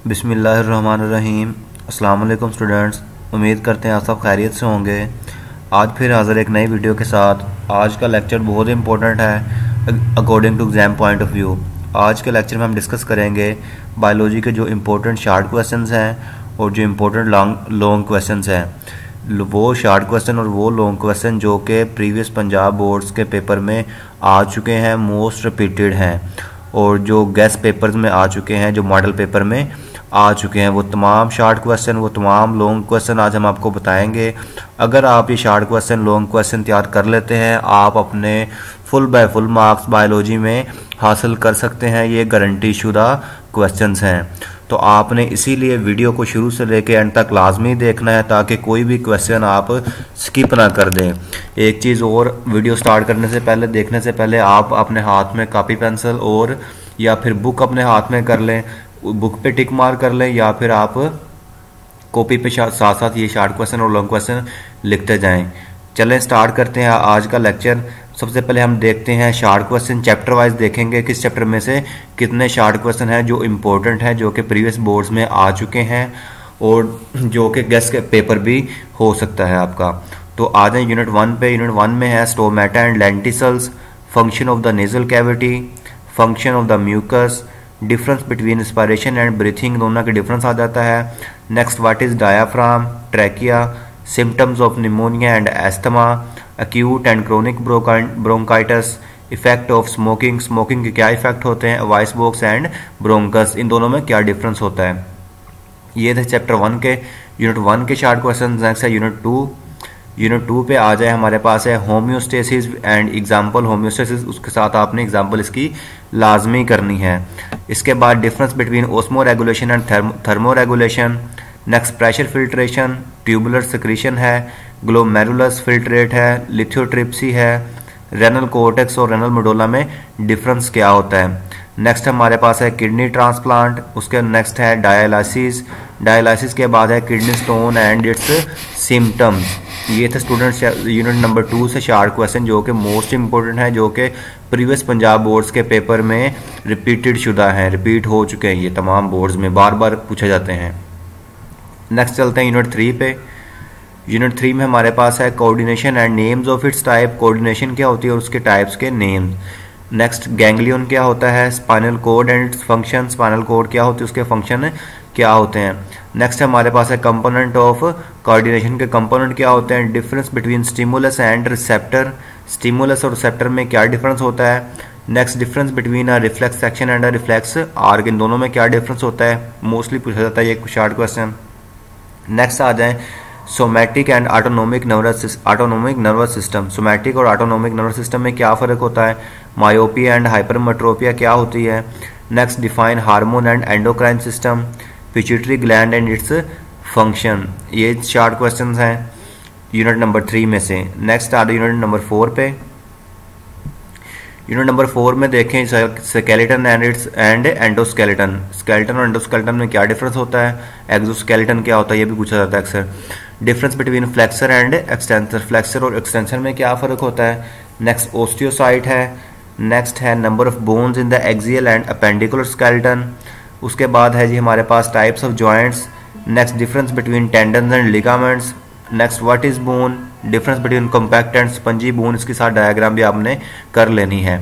बिस्मिल्लाहिर्रहमानिर्रहीम। अस्सलाम वालेकुम स्टूडेंट्स, उम्मीद करते हैं आप सब खैरियत से होंगे। आज फिर हाज़िर एक नई वीडियो के साथ। आज का लेक्चर बहुत इंपॉर्टेंट है according to exam point of view. आज के लेक्चर में हम डिस्कस करेंगे बायोलॉजी के जो इम्पोर्टेंट शार्ट क्वेश्चंस हैं और जो इम्पोर्टेंट लॉन्ग क्वेश्चंस हैं। वो शार्ट क्वेश्चन और वो लॉन्ग क्वेश्चन जो कि प्रीवियस पंजाब बोर्ड्स के पेपर में आ चुके हैं, मोस्ट रिपीटेड हैं, और जो गेस्ट पेपर्स में आ चुके हैं, जो मॉडल पेपर में आ चुके हैं, वो तमाम शार्ट क्वेश्चन, वो तमाम लॉन्ग क्वेश्चन आज हम आपको बताएंगे। अगर आप ये शार्ट क्वेश्चन, लॉन्ग क्वेश्चन तैयार कर लेते हैं, आप अपने full by full marks biology में हासिल कर सकते हैं। ये गारंटी शुदा क्वेश्चंस हैं, तो आपने इसीलिए वीडियो को शुरू से लेकर एंड तक लाजमी देखना है ताकि कोई भी क्वेश्चन आप स्किप ना कर दें। एक चीज़ और, वीडियो स्टार्ट करने से पहले, देखने से पहले आप अपने हाथ में कॉपी पेंसिल और या फिर बुक अपने हाथ में कर लें, बुक पे टिक मार कर लें, या फिर आप कॉपी पे साथ साथ ये शार्ट क्वेश्चन और लॉन्ग क्वेश्चन लिखते जाएं। चलें स्टार्ट करते हैं आज का लेक्चर। सबसे पहले हम देखते हैं शार्ट क्वेश्चन, चैप्टर वाइज देखेंगे किस चैप्टर में से कितने शार्ट क्वेश्चन हैं जो इम्पोर्टेंट हैं, जो कि प्रीवियस बोर्ड्स में आ चुके हैं और जो कि गेस्ट के पेपर भी हो सकता है आपका। तो आ जाए यूनिट 1 पे। यूनिट 1 में है stomata and lenticels, function of the nasal cavity, function of the mucus, difference between inspiration and breathing, दोनों का डिफरेंस आ जाता है। Next, what is diaphragm, trachea, symptoms of pneumonia and asthma, acute and chronic bronchitis, effect of smoking, smoking के क्या effect होते हैं, voice box and bronchus, इन दोनों में क्या डिफरेंस होता है। ये थे चैप्टर 1 के, यूनिट 1 के शार्ट क्वेश्चन। नेक्स्ट है यूनिट 2। यूनिट 2 पे आ जाए, हमारे पास है होम्योस्टेसिस एंड एग्जाम्पल होम्योस्टेसिस, उसके साथ आपने एग्जाम्पल इसकी लाजमी करनी है। इसके बाद difference between osmo regulation and thermo regulation. Next, pressure filtration, tubular secretion है, ग्लोमेरुलस फिल्ट्रेट है, लिथोट्रिप्सी है, रेनल कोर्टेक्स और रेनल मेडुला में डिफरेंस क्या होता है। नेक्स्ट हमारे पास है किडनी ट्रांसप्लांट, उसके नेक्स्ट है डायलिसिस, डायलिसिस के बाद है kidney stone and it's symptoms. ये थे स्टूडेंट्स यूनिट नंबर 2 से शार्ट क्वेश्चन जो कि मोस्ट इंपॉर्टेंट है, जो कि प्रीवियस पंजाब बोर्ड्स के पेपर में रिपीटेड शुदा हैं, रिपीट हो चुके हैं, ये तमाम बोर्ड्स में बार बार पूछे जाते हैं। नेक्स्ट चलते हैं यूनिट 3 पे। यूनिट 3 में हमारे पास है coordination and names of its type, coordination क्या होती है और उसके टाइप्स के नेम्स। नेक्स्ट, गैंग्लियन क्या होता है, spinal cord and its function, spinal cord क्या होती है, उसके फंक्शन क्या होते हैं। नेक्स्ट हमारे पास है कंपोनेंट ऑफ कोऑर्डिनेशन के कंपोनेंट क्या होते हैं, difference between stimulus and receptor, stimulus और रिसेप्टर में क्या डिफरेंस होता है। Next, difference between a reflex section and a reflex arc, इन दोनों में क्या डिफरेंस होता है, मोस्टली पूछा जाता है ये शार्ट क्वेश्चन। नेक्स्ट आ जाए somatic and autonomic nervous system, somatic और ऑटोनोमिक नर्वस सिस्टम में क्या फ़र्क होता है, मायोपिया एंड हाइपरमेट्रोपिया क्या होती है। Next, define hormone and endocrine system, pituitary gland and its function. ये शार्ट क्वेश्चंस हैं यूनिट नंबर 3 में से। नेक्स्ट आ रहा है यूनिट नंबर 4 पे। यूनिट नंबर 4 में देखें स्केलेटन एंड एंडोस्केलेटन, स्केलेटन और एंडोस्केलेटन में क्या डिफरेंस होता है, एक्सोस्केलेटन क्या होता है, ये भी पूछा जाता है अक्सर। Difference between flexor and extensor, flexor और एक्सटेंसर में क्या फ़र्क होता है। नेक्स्ट, ओस्टियोसाइट है। नेक्स्ट है number of bones in the axial and appendicular skeleton. उसके बाद है जी हमारे पास types of joints. Next, difference between tendons and ligaments. Next, what is bone, difference between compact and spongy bone, इसके साथ डायग्राम भी आपने कर लेनी है।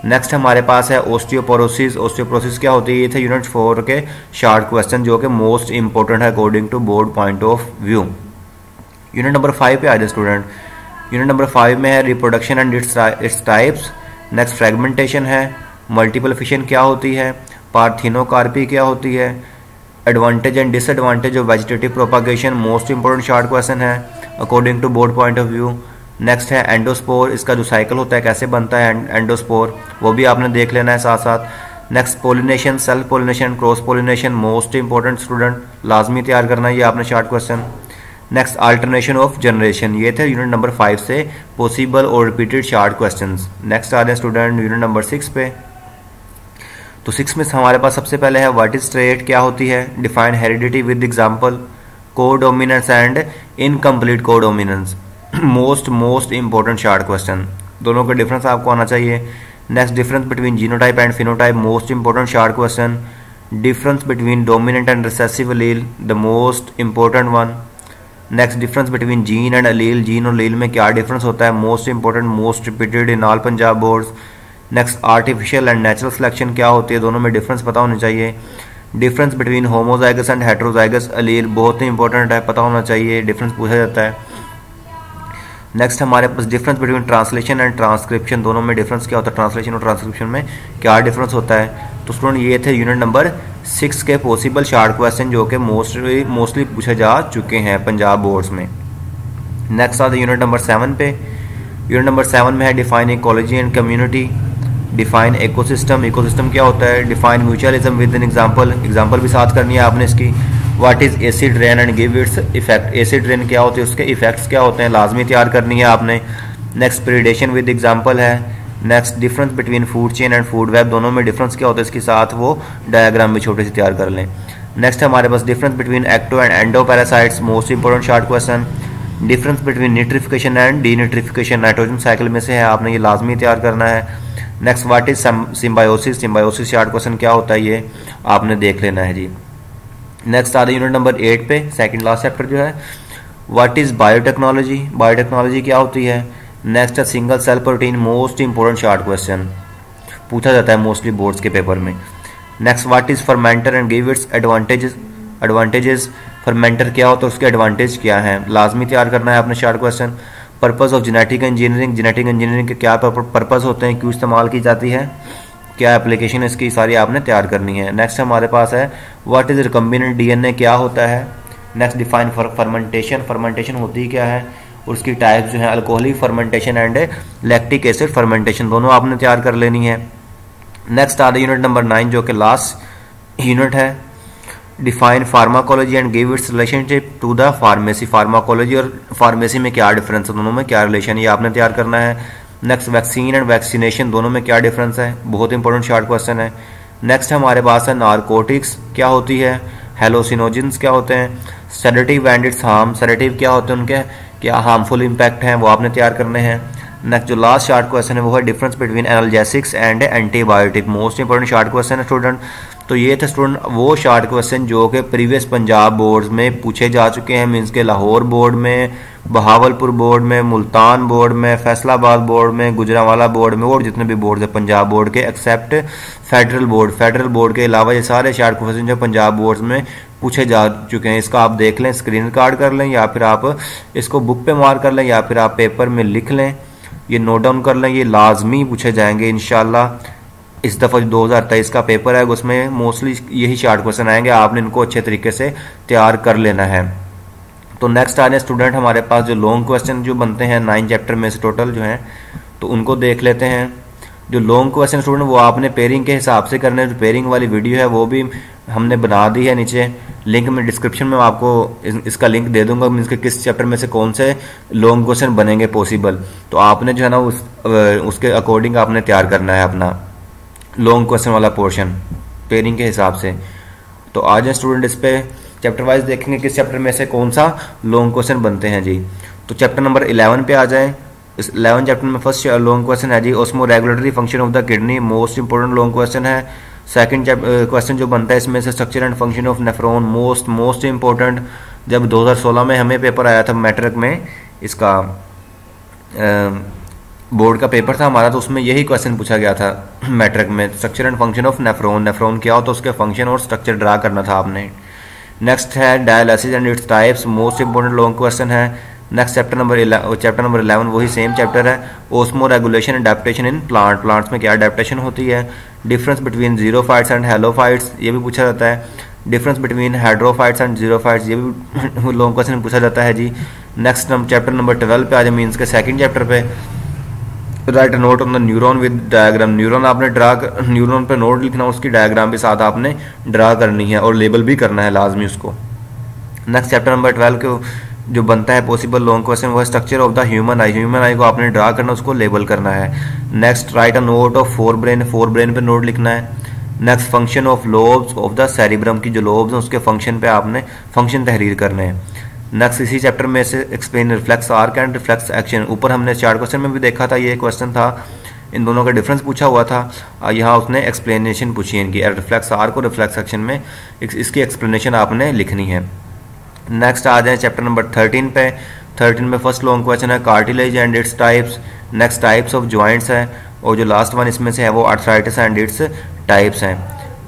नेक्स्ट हमारे पास है ओस्टियोपोरोसिस, ओस्टियोपोरोसिस क्या होती है, ये थे यूनिट 4 के शार्ट क्वेश्चन जो कि मोस्ट इंपॉर्टेंट है according to board point of view. Unit number 5 पे आ जाए स्टूडेंट। यूनिट नंबर 5 में है reproduction and its types. Next, fragmentation है, मल्टीपल फिशन क्या होती है, पार्थिनोकार्पी क्या होती है, advantage and disadvantage of vegetative propagation, most important short question है according to board point of view. Next है एंडोस्पोर, इसका जो साइकिल होता है कैसे बनता है एंडोस्पोर, वो भी आपने देख लेना है साथ साथ। Next, pollination, self pollination, cross pollination, most important student, लाजमी तैयार करना है ये आपने short question. Next, alternation of generation, ये थे यूनिट नंबर 5 से पॉसिबल और रिपीटेड शार्ट क्वेश्चन। नेक्स्ट आ रहे हैं स्टूडेंट यूनिट नंबर 6 पे। तो 6 में हमारे पास सबसे पहले है व्हाट इज ट्रेट क्या होती है, define heredity with example, codominance and incomplete codominance, most important short question, दोनों का डिफरेंस आपको आना चाहिए। Next, difference between genotype and phenotype, most important short question. Difference between dominant and recessive allele, the most important one. Next, difference between gene and allele, gene और allele में क्या difference होता है, most important, most repeated in all Punjab boards. Next, artificial and natural selection क्या होती है, दोनों में डिफरेंस पता होना चाहिए। Difference between homozygous and heterozygous allele बहुत ही इंपॉर्टेंट है, पता होना चाहिए, डिफरेंस पूछा जाता है। नेक्स्ट हमारे पास difference between translation and transcription, दोनों में डिफरेंस क्या होता है, ट्रांसलेशन और ट्रांसक्रिप्शन में क्या डिफरेंस होता है। तो स्टूडेंट ये थे यूनिट नंबर 6 के पॉसिबल शार्ट क्वेश्चन जो कि मोस्टली पूछे जा चुके हैं पंजाब बोर्ड्स में। नेक्स्ट आते यूनिट नंबर 7 पे। यूनिट नंबर 7 में है define ecology and community, define ecosystem, ecosystem क्या होता है, define mutualism with an example, example भी साथ करनी है आपने इसकी। What is acid rain and give its effect, acid rain क्या होती है, उसके इफेक्ट्स क्या होते हैं, लाजमी तैयार करनी है आपने। नेक्स्ट, प्रीडेशन विद एग्जांपल है। Next, difference between food chain and food web, दोनों में डिफरेंस क्या होता है, इसके साथ वो डायग्राम भी छोटे से तैयार कर लें। नेक्स्ट हमारे पास difference between ecto and endo parasites, most important short question. Difference between nitrification and denitrification, nitrogen cycle में से है, आपने ये लाजमी तैयार करना है। Next, what is symbiosis, symbiosis short question क्या होता है, ये आपने देख लेना है जी। नेक्स्ट आ रहा है यूनिट नंबर 8 पे, सेकंड लास्ट चैप्टर जो है, व्हाट इज बायोटेक्नोलॉजी, बायोटेक्नोलॉजी क्या होती है। नेक्स्ट है single cell protein, most important short question पूछा जाता है मोस्टली बोर्ड्स के पेपर में। Next, what is fermenter and give its advantages, advantages fermenter क्या होता है, उसके एडवांटेज क्या है, लाजमी तैयार करना है आपने short question. Purpose of genetic engineering, genetic engineering के क्या पर्पस होते हैं, क्यों इस्तेमाल की जाती है, क्या एप्लीकेशन इसकी, सारी आपने तैयार करनी है। नेक्स्ट हमारे पास है व्हाट इज रिकम्बिनेंट डीएनए क्या होता है। नेक्स्ट, डिफाइन फर्मेंटेशन, फर्मेंटेशन होती क्या है, और उसकी टाइप्स जो है alcoholic fermentation and lactic acid fermentation, दोनों आपने तैयार कर लेनी है। नेक्स्ट आ यूनिट नंबर 9 जो कि लास्ट यूनिट है, define pharmacology and give its relationship to the pharmacy, pharmacology और फार्मेसी में क्या डिफरेंस है, दोनों में क्या रिलेशन, ये आपने तैयार करना है। नेक्स्ट, वैक्सीन एंड वैक्सीनेशन, दोनों में क्या डिफरेंस है, बहुत इंपॉर्टेंट शार्ट क्वेश्चन है। नेक्स्ट हमारे पास है नारकोटिक्स क्या होती है, हेलोसिनोजेंस क्या होते हैं, sedative and it's harm, sedative क्या होते हैं, उनके क्या हार्मफुल इम्पैक्ट हैं, वो आपने तैयार करने हैं। नेक्स्ट जो लास्ट शार्ट क्वेश्चन है वो है difference between analgesics and antibiotic, most important short question है स्टूडेंट। तो ये थे स्टूडेंट वो शार्ट क्वेश्चन जो कि प्रीवियस पंजाब बोर्ड्स में पूछे जा चुके हैं, मीन्स के लाहौर बोर्ड में, बहावलपुर बोर्ड में, मुल्तान बोर्ड में, फैसलाबाद बोर्ड में, गुजरांवाला बोर्ड में, और जितने भी बोर्ड है पंजाब बोर्ड के except federal board, federal board के अलावा ये सारे शार्ट क्वेश्चन जो पंजाब बोर्ड्स में पूछे जा चुके हैं। इसका आप देख लें, स्क्रीन रिकॉर्ड कर लें, या फिर आप इसको बुक पे मार्क कर लें, या फिर आप पेपर में लिख लें, ये नोट डाउन कर लें, ये लाजमी पूछे जाएंगे इंशाल्लाह। इस दफ़ा 2023 का पेपर है उसमें मोस्टली यही शार्ट क्वेश्चन आएंगे, आपने इनको अच्छे तरीके से तैयार कर लेना है। तो नेक्स्ट आ रहे स्टूडेंट हमारे पास जो लॉन्ग क्वेश्चन जो बनते हैं 9 चैप्टर में से टोटल जो हैं, तो उनको देख लेते हैं। जो लॉन्ग क्वेश्चन स्टूडेंट वो आपने पेयरिंग के हिसाब से करने, जो पेयरिंग वाली वीडियो है वो भी हमने बना दी है, नीचे लिंक में डिस्क्रिप्शन में आपको इसका लिंक दे दूंगा, मीन्स के किस चैप्टर में से कौन से लॉन्ग क्वेश्चन बनेंगे पॉसिबल, तो आपने जो है ना उसके अकॉर्डिंग आपने तैयार करना है अपना लॉन्ग क्वेश्चन वाला पोर्शन पेयरिंग के हिसाब से। तो आज स्टूडेंट इस पे चैप्टर वाइज देखेंगे किस चैप्टर में से कौन सा लॉन्ग क्वेश्चन बनते हैं जी। तो चैप्टर नंबर 11 पे आ जाएं। इस 11 चैप्टर में फर्स्ट लॉन्ग क्वेश्चन है जी osmoregulatory function of the kidney, most important long question है। सेकंड क्वेश्चन जो बनता है इसमें से structure and function of nephron, most important. जब 2016 में हमें पेपर आया था मैट्रिक में, इसका बोर्ड का पेपर था हमारा, तो उसमें यही क्वेश्चन पूछा गया था मैट्रिक में, structure and function of nephron, nephron क्या हो तो उसके फंक्शन और स्ट्रक्चर ड्रा करना था आपने। नेक्स्ट है dialysis and its types, most important long question है। नेक्स्ट चैप्टर नंबर 11 वही सेम चैप्टर है, osmo regulation adaptation in plant, plants में क्या अडेप्टेशन होती है। Difference between xerophytes and halophytes, ये भी पूछा जाता है। Difference between hydrophytes and xerophytes, ये भी लॉन्ग क्वेश्चन पूछा जाता है जी। नेक्स्ट चैप्टर नंबर 12 पे आ जाए, मीन्स के सेकंड चैप्टर पे, right note on the neuron with diagram, neuron आपने न्यूरॉन पे नोट लिखना, उसकी डायग्राम भी साथ आपने ड्रा करनी है और लेबल भी करना है लाजमी उसको। नेक्स्ट चैप्टर नंबर 12 के जो बनता है पॉसिबल लॉन्ग क्वेश्चन वो है structure of the human I, human आई को आपने ड्रा करना, उसको लेबल करना है। Next right a note of fore brain पे नोट लिखना है। Next function of lobes of the cerebrum की जो लोब्स हैं उसके फंक्शन पे आपने फंक्शन तहरीर करने हैं। नेक्स्ट इसी चैप्टर में से explain reflex arc and reflex action, ऊपर हमने चार्ट क्वेश्चन में भी देखा था, ये क्वेश्चन था इन दोनों का डिफरेंस पूछा हुआ था। यहाँ उसने एक्सप्लेनेशन पूछी है इनकी, रिफ्लेक्स आर्क और रिफ्लेक्स सेक्शन में इसकी एक्सप्लेनेशन आपने लिखनी है। नेक्स्ट आ जाए चैप्टर नंबर 13 पे। 13 में फर्स्ट लॉन्ग क्वेश्चन है cartilage and its types, next types of joints है, और जो लास्ट वन इसमें से है वो आर्थराइटिस एंड इट्स टाइप्स हैं।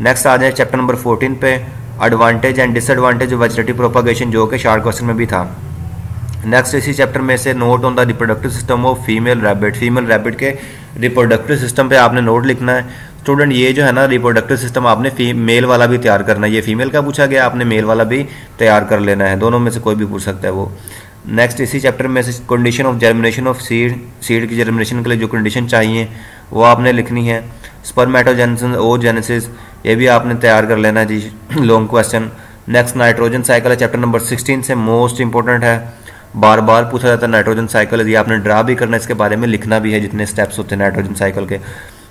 नेक्स्ट आ जाए चैप्टर नंबर 14 पे, advantage and disadvantage of vegetative propagation, जो कि शार्ट क्वेश्चन में भी था। नेक्स्ट इसी चैप्टर में से note on the reproductive system of female rabbit, female rabbit के रिप्रोडक्टिव सिस्टम पे आपने नोट लिखना है। स्टूडेंट ये जो है ना रिप्रोडक्टिव सिस्टम आपने मेल वाला भी तैयार करना है, ये फीमेल का पूछा गया, आपने मेल वाला भी तैयार कर लेना है, दोनों में से कोई भी पूछ सकता है वो। नेक्स्ट इसी चैप्टर में से condition of germination of seed, seed की जर्मिनेशन के लिए जो कंडीशन चाहिए वो आपने लिखनी है। स्पर्मेटोजेनेसिस, ओजेनेसिस, ये भी आपने तैयार कर लेना है जी, long question. Next nitrogen cycle है चैप्टर नंबर 16 से, मोस्ट इंपॉर्टेंट है, बार बार पूछा जाता है नाइट्रोजन साइकिल, ये आपने ड्रा भी करना है, इसके बारे में लिखना भी है जितने स्टेप्स होते हैं नाइट्रोजन साइकिल के।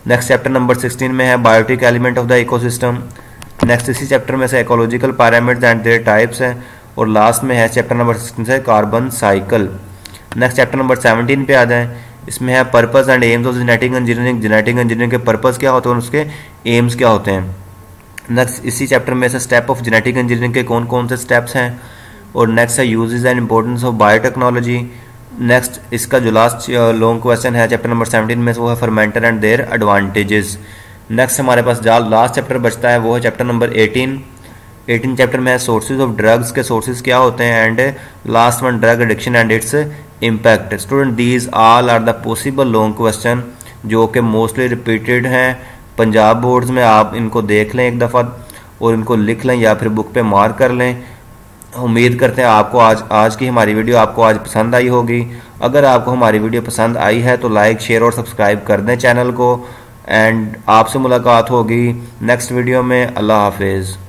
नेक्स्ट चैप्टर नंबर 16 में है biotic element of the ecosystem. Next इसी चैप्टर में से ecological parameters and their types है, और लास्ट में है चैप्टर नंबर 16 से carbon cycle. Next chapter number 17 पे आ जाएं, इसमें है purpose and aims of genetic engineering, genetic engineering के पर्पस क्या होते हैं और उसके एम्स क्या होते हैं। नेक्स्ट इसी चैप्टर में से स्टेप ऑफ जेनेटिक इंजीनियरिंग के कौन कौन से स्टेप्स हैं, और नेक्स्ट है uses and importance of biotechnology. Next इसका जो लास्ट लॉन्ग क्वेश्चन है चैप्टर नंबर 17 में से वो है fermenter and their advantages. Next हमारे पास जो लास्ट चैप्टर बचता है वो है चैप्टर नंबर 18 चैप्टर में है सोर्सेज ऑफ ड्रग्स के सोर्सेज क्या होते हैं, and last one drug addiction and its impact. Student these all are the possible long question जो कि मोस्टली रिपीटेड हैं पंजाब बोर्ड्स में। आप इनको देख लें एक दफ़ा और इनको लिख लें या फिर बुक पे मार्क कर लें। उम्मीद करते हैं आपको आज की हमारी वीडियो आपको आज पसंद आई होगी। अगर आपको हमारी वीडियो पसंद आई है तो लाइक, शेयर और सब्सक्राइब कर दें चैनल को, एंड आपसे मुलाकात होगी नेक्स्ट वीडियो में। अल्लाह हाफिज़।